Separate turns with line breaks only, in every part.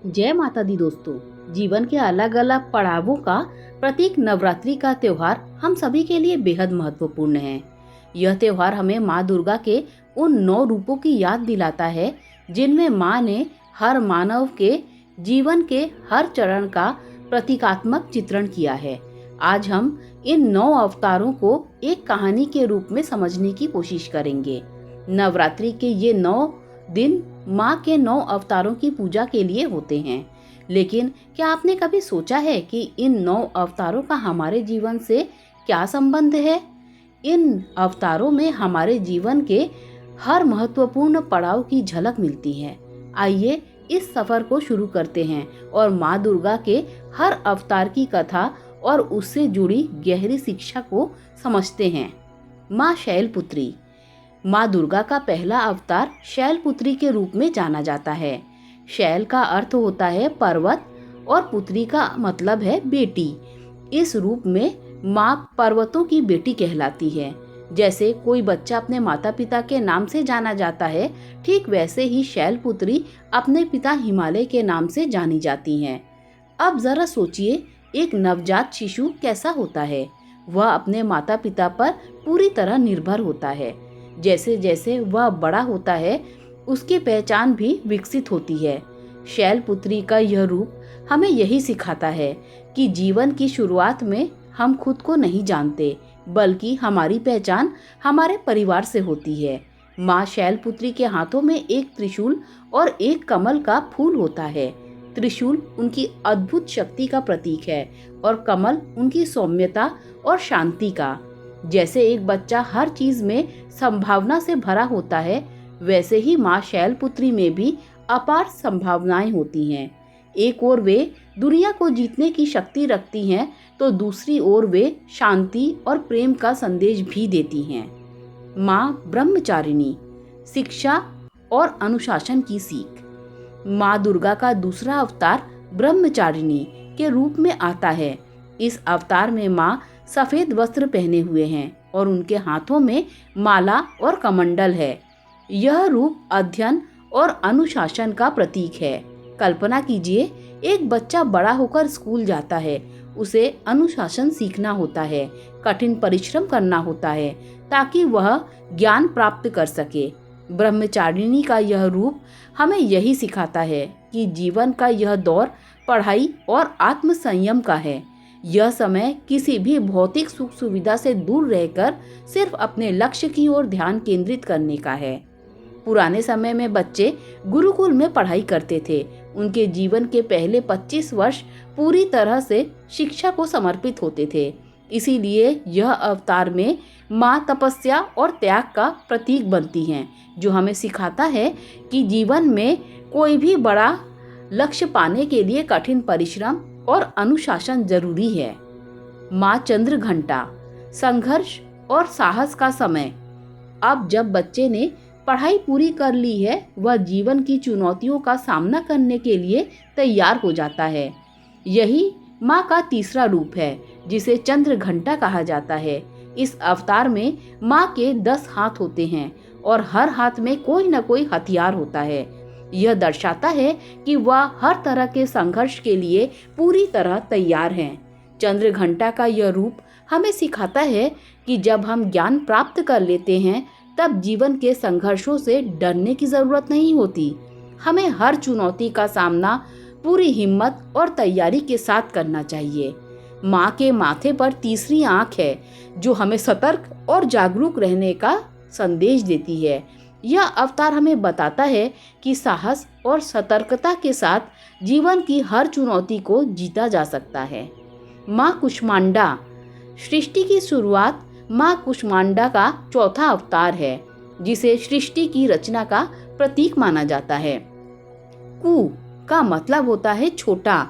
जय माता दी दोस्तों। जीवन के अलग अलग पड़ावों का प्रतीक नवरात्रि का त्योहार हम सभी के लिए बेहद महत्वपूर्ण है। यह त्योहार हमें माँ दुर्गा के उन 9 रूपों की याद दिलाता है जिनमें माँ ने हर मानव के जीवन के हर चरण का प्रतीकात्मक चित्रण किया है। आज हम इन 9 अवतारों को एक कहानी के रूप में समझने की कोशिश करेंगे। नवरात्रि के ये 9 दिन माँ के 9 अवतारों की पूजा के लिए होते हैं। लेकिन क्या आपने कभी सोचा है कि इन 9 अवतारों का हमारे जीवन से क्या संबंध है? इन अवतारों में हमारे जीवन के हर महत्वपूर्ण पड़ाव की झलक मिलती है। आइए इस सफर को शुरू करते हैं और माँ दुर्गा के हर अवतार की कथा और उससे जुड़ी गहरी शिक्षा को समझते हैं। माँ शैलपुत्री। माँ दुर्गा का पहला अवतार शैलपुत्री के रूप में जाना जाता है। शैल का अर्थ होता है पर्वत और पुत्री का मतलब है बेटी। इस रूप में माँ पर्वतों की बेटी कहलाती है। जैसे कोई बच्चा अपने माता पिता के नाम से जाना जाता है, ठीक वैसे ही शैलपुत्री अपने पिता हिमालय के नाम से जानी जाती हैं। अब जरा सोचिए, एक नवजात शिशु कैसा होता है? वह अपने माता पिता पर पूरी तरह निर्भर होता है। जैसे जैसे वह बड़ा होता है, उसकी पहचान भी विकसित होती है। शैलपुत्री का यह रूप हमें यही सिखाता है कि जीवन की शुरुआत में हम खुद को नहीं जानते, बल्कि हमारी पहचान हमारे परिवार से होती है। माँ शैलपुत्री के हाथों में एक त्रिशूल और एक कमल का फूल होता है। त्रिशूल उनकी अद्भुत शक्ति का प्रतीक है और कमल उनकी सौम्यता और शांति का। जैसे एक बच्चा हर चीज में संभावना से भरा होता है, वैसे ही माँ शैलपुत्री में भी अपार संभावनाएं होती हैं। एक ओर वे दुनिया को जीतने की शक्ति रखती हैं, तो दूसरी ओर वे शांति और प्रेम का संदेश भी देती हैं। माँ ब्रह्मचारिणी। शिक्षा और अनुशासन की सीख। माँ दुर्गा का दूसरा अवतार ब्रह्मचारिणी के रूप में आता है। इस अवतार में माँ सफेद वस्त्र पहने हुए हैं और उनके हाथों में माला और कमंडल है। यह रूप अध्ययन और अनुशासन का प्रतीक है। कल्पना कीजिए, एक बच्चा बड़ा होकर स्कूल जाता है। उसे अनुशासन सीखना होता है, कठिन परिश्रम करना होता है ताकि वह ज्ञान प्राप्त कर सके। ब्रह्मचारिणी का यह रूप हमें यही सिखाता है कि जीवन का यह दौर पढ़ाई और आत्म संयम का है। यह समय किसी भी भौतिक सुख सुविधा से दूर रहकर सिर्फ अपने लक्ष्य की ओर ध्यान केंद्रित करने का है। पुराने समय में बच्चे गुरुकुल में पढ़ाई करते थे। उनके जीवन के पहले 25 वर्ष पूरी तरह से शिक्षा को समर्पित होते थे। इसीलिए यह अवतार में माँ तपस्या और त्याग का प्रतीक बनती हैं, जो हमें सिखाता है कि जीवन में कोई भी बड़ा लक्ष्य पाने के लिए कठिन परिश्रम और अनुशासन जरूरी है। माँ चंद्रघंटा। संघर्ष और साहस का समय। अब जब बच्चे ने पढ़ाई पूरी कर ली है, वह जीवन की चुनौतियों का सामना करने के लिए तैयार हो जाता है। यही माँ का तीसरा रूप है, जिसे चंद्रघंटा कहा जाता है। इस अवतार में माँ के 10 हाथ होते हैं और हर हाथ में कोई न कोई हथियार होता है। यह दर्शाता है कि वह हर तरह के संघर्ष के लिए पूरी तरह तैयार हैं। चंद्रघंटा का यह रूप हमें सिखाता है कि जब हम ज्ञान प्राप्त कर लेते हैं, तब जीवन के संघर्षों से डरने की जरूरत नहीं होती। हमें हर चुनौती का सामना पूरी हिम्मत और तैयारी के साथ करना चाहिए। माँ के माथे पर तीसरी आंख है, जो हमें सतर्क और जागरूक रहने का संदेश देती है। यह अवतार हमें बताता है कि साहस और सतर्कता के साथ जीवन की हर चुनौती को जीता जा सकता है। माँ कुष्मांडा। सृष्टि की शुरुआत माँ कुष्मांडा का चौथा अवतार है, जिसे सृष्टि की रचना का प्रतीक माना जाता है। कु का मतलब होता है छोटा,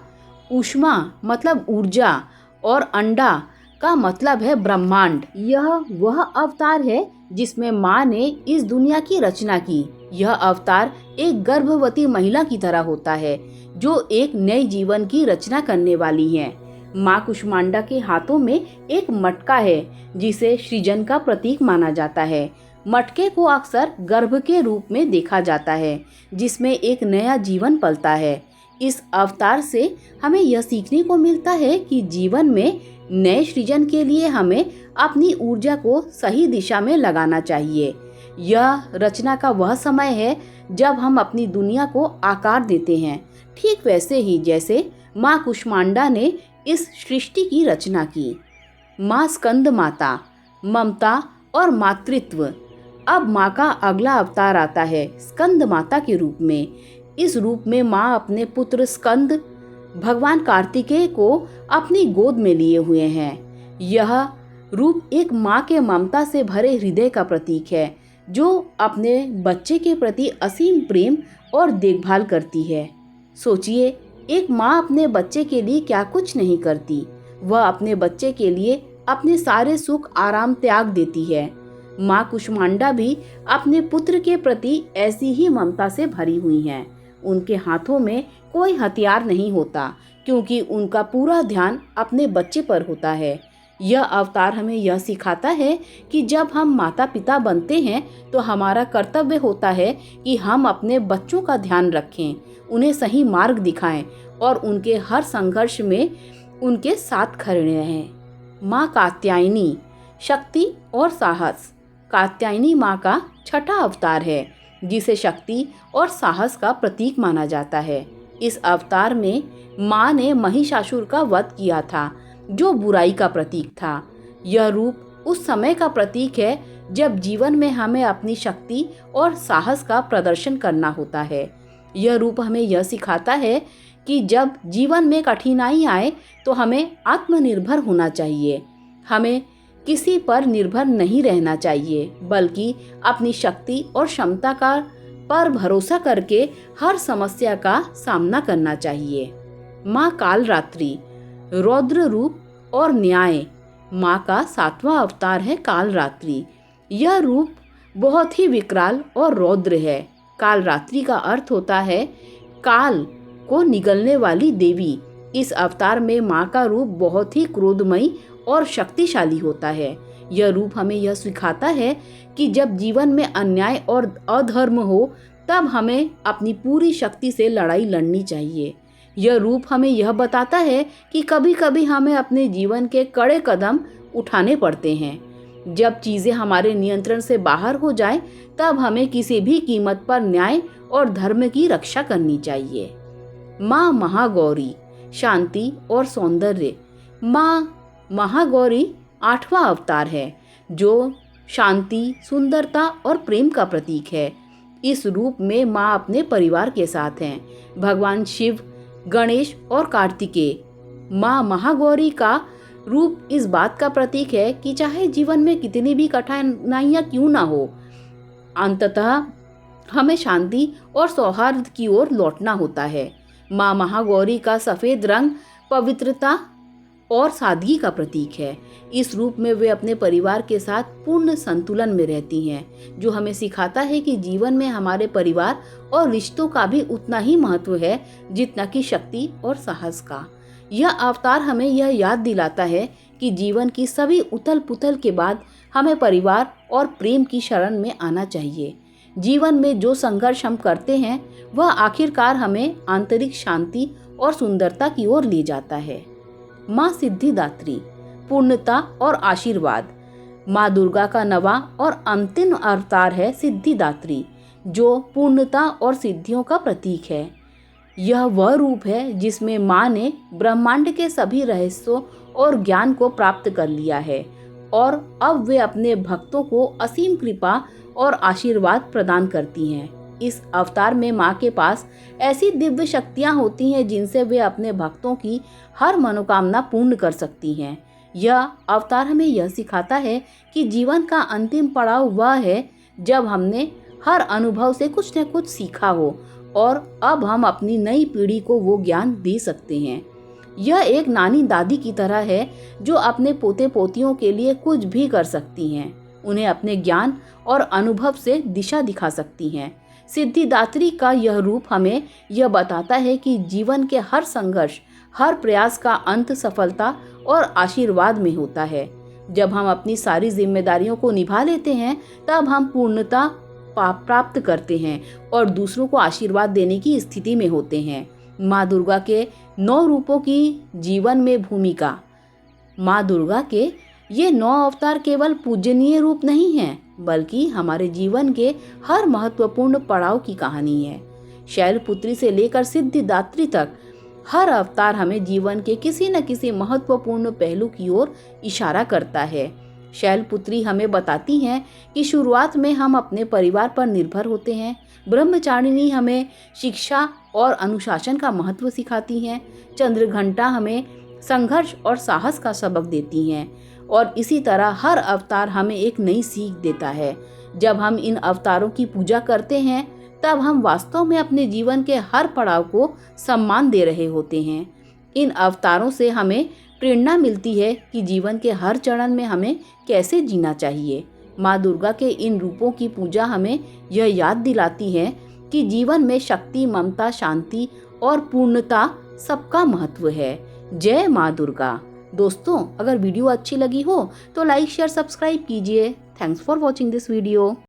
ऊष्मा मतलब ऊर्जा और अंडा का मतलब है ब्रह्मांड। यह वह अवतार है जिसमें माँ ने इस दुनिया की रचना की। यह अवतार एक गर्भवती महिला की तरह होता है, जो एक नए जीवन की रचना करने वाली है। माँ कुष्मांडा के हाथों में एक मटका है, जिसे सृजन का प्रतीक माना जाता है। मटके को अक्सर गर्भ के रूप में देखा जाता है, जिसमें एक नया जीवन पलता है। इस अवतार से हमें यह सीखने को मिलता है कि जीवन में नए सृजन के लिए हमें अपनी ऊर्जा को सही दिशा में लगाना चाहिए। यह रचना का वह समय है जब हम अपनी दुनिया को आकार देते हैं, ठीक वैसे ही जैसे माँ कुष्मांडा ने इस सृष्टि की रचना की। माँ स्कंद माता, ममता और मातृत्व। अब माँ का अगला अवतार आता है स्कंद माता के रूप में। इस रूप में माँ अपने पुत्र स्कंद भगवान कार्तिकेय को अपनी गोद में लिए हुए हैं। यह रूप एक माँ के ममता से भरे हृदय का प्रतीक है, जो अपने बच्चे के प्रति असीम प्रेम और देखभाल करती है। सोचिए, एक माँ अपने बच्चे के लिए क्या कुछ नहीं करती। वह अपने बच्चे के लिए अपने सारे सुख आराम त्याग देती है। माँ कुष्मांडा भी अपने पुत्र के प्रति ऐसी ही ममता से भरी हुई हैं। उनके हाथों में कोई हथियार नहीं होता, क्योंकि उनका पूरा ध्यान अपने बच्चे पर होता है। यह अवतार हमें यह सिखाता है कि जब हम माता पिता बनते हैं तो हमारा कर्तव्य होता है कि हम अपने बच्चों का ध्यान रखें, उन्हें सही मार्ग दिखाएं और उनके हर संघर्ष में उनके साथ खड़े रहें। माँ कात्यायनी, शक्ति और साहस। कात्यायनी माँ का छठा अवतार है, जिसे शक्ति और साहस का प्रतीक माना जाता है। इस अवतार में माँ ने महिषासुर का वध किया था, जो बुराई का प्रतीक था। यह रूप उस समय का प्रतीक है जब जीवन में हमें अपनी शक्ति और साहस का प्रदर्शन करना होता है। यह रूप हमें यह सिखाता है कि जब जीवन में कठिनाई आए तो हमें आत्मनिर्भर होना चाहिए। हमें किसी पर निर्भर नहीं रहना चाहिए, बल्कि अपनी शक्ति और क्षमता का पर भरोसा करके हर समस्या का सामना करना चाहिए। माँ कालरात्रि, रौद्र रूप और न्याय। माँ का सातवां अवतार है कालरात्रि। यह रूप बहुत ही विकराल और रौद्र है। कालरात्रि का अर्थ होता है काल को निगलने वाली देवी। इस अवतार में माँ का रूप बहुत ही क्रोधमयी और शक्तिशाली होता है। यह रूप हमें यह सिखाता है कि जब जीवन में अन्याय और अधर्म हो, तब हमें अपनी पूरी शक्ति से लड़ाई लड़नी चाहिए। यह रूप हमें यह बताता है कि कभी कभी हमें अपने जीवन के कड़े कदम उठाने पड़ते हैं। जब चीज़ें हमारे नियंत्रण से बाहर हो जाएं, तब हमें किसी भी कीमत पर न्याय और धर्म की रक्षा करनी चाहिए। माँ महागौरी, शांति और सौंदर्य। माँ महागौरी आठवां अवतार है, जो शांति, सुंदरता और प्रेम का प्रतीक है। इस रूप में माँ अपने परिवार के साथ हैं। भगवान शिव, गणेश और कार्तिकेय। माँ महागौरी का रूप इस बात का प्रतीक है कि चाहे जीवन में कितनी भी कठिनाइयाँ क्यों ना हो, अंततः हमें शांति और सौहार्द की ओर लौटना होता है। माँ महागौरी का सफ़ेद रंग पवित्रता और सादगी का प्रतीक है। इस रूप में वे अपने परिवार के साथ पूर्ण संतुलन में रहती हैं, जो हमें सिखाता है कि जीवन में हमारे परिवार और रिश्तों का भी उतना ही महत्व है जितना कि शक्ति और साहस का। यह अवतार हमें यह याद दिलाता है कि जीवन की सभी उथल पुथल के बाद हमें परिवार और प्रेम की शरण में आना चाहिए। जीवन में जो संघर्ष हम करते हैं, वह आखिरकार हमें आंतरिक शांति और सुंदरता की ओर ले जाता है। माँ सिद्धिदात्री, पूर्णता और आशीर्वाद। माँ दुर्गा का नवा और अंतिम अवतार है सिद्धिदात्री, जो पूर्णता और सिद्धियों का प्रतीक है। यह वह रूप है जिसमें माँ ने ब्रह्मांड के सभी रहस्यों और ज्ञान को प्राप्त कर लिया है, और अब वे अपने भक्तों को असीम कृपा और आशीर्वाद प्रदान करती हैं। इस अवतार में माँ के पास ऐसी दिव्य शक्तियाँ होती हैं जिनसे वे अपने भक्तों की हर मनोकामना पूर्ण कर सकती हैं। यह अवतार हमें यह सिखाता है कि जीवन का अंतिम पड़ाव वह है जब हमने हर अनुभव से कुछ न कुछ सीखा हो, और अब हम अपनी नई पीढ़ी को वो ज्ञान दे सकते हैं। यह एक नानी दादी की तरह है, जो अपने पोते पोतियों के लिए कुछ भी कर सकती हैं। उन्हें अपने ज्ञान और अनुभव से दिशा दिखा सकती हैं। सिद्धिदात्री का यह रूप हमें यह बताता है कि जीवन के हर संघर्ष, हर प्रयास का अंत सफलता और आशीर्वाद में होता है। जब हम अपनी सारी जिम्मेदारियों को निभा लेते हैं, तब हम पूर्णता प्राप्त करते हैं और दूसरों को आशीर्वाद देने की स्थिति में होते हैं। माँ दुर्गा के 9 रूपों की जीवन में भूमिका। माँ दुर्गा के ये 9 अवतार केवल पूजनीय रूप नहीं हैं, बल्कि हमारे जीवन के हर महत्वपूर्ण पड़ाव की कहानी है। शैलपुत्री से लेकर सिद्धिदात्री तक हर अवतार हमें जीवन के किसी न किसी महत्वपूर्ण पहलू की ओर इशारा करता है। शैलपुत्री हमें बताती हैं कि शुरुआत में हम अपने परिवार पर निर्भर होते हैं। ब्रह्मचारिणी हमें शिक्षा और अनुशासन का महत्व सिखाती हैं। चंद्रघंटा हमें संघर्ष और साहस का सबक देती हैं। और इसी तरह हर अवतार हमें एक नई सीख देता है। जब हम इन अवतारों की पूजा करते हैं, तब हम वास्तव में अपने जीवन के हर पड़ाव को सम्मान दे रहे होते हैं। इन अवतारों से हमें प्रेरणा मिलती है कि जीवन के हर चरण में हमें कैसे जीना चाहिए। माँ दुर्गा के इन रूपों की पूजा हमें यह याद दिलाती है कि जीवन में शक्ति, ममता, शांति और पूर्णता सबका महत्व है। जय माँ दुर्गा। दोस्तों, अगर वीडियो अच्छी लगी हो तो लाइक, शेयर, सब्सक्राइब कीजिए। Thanks for watching this video.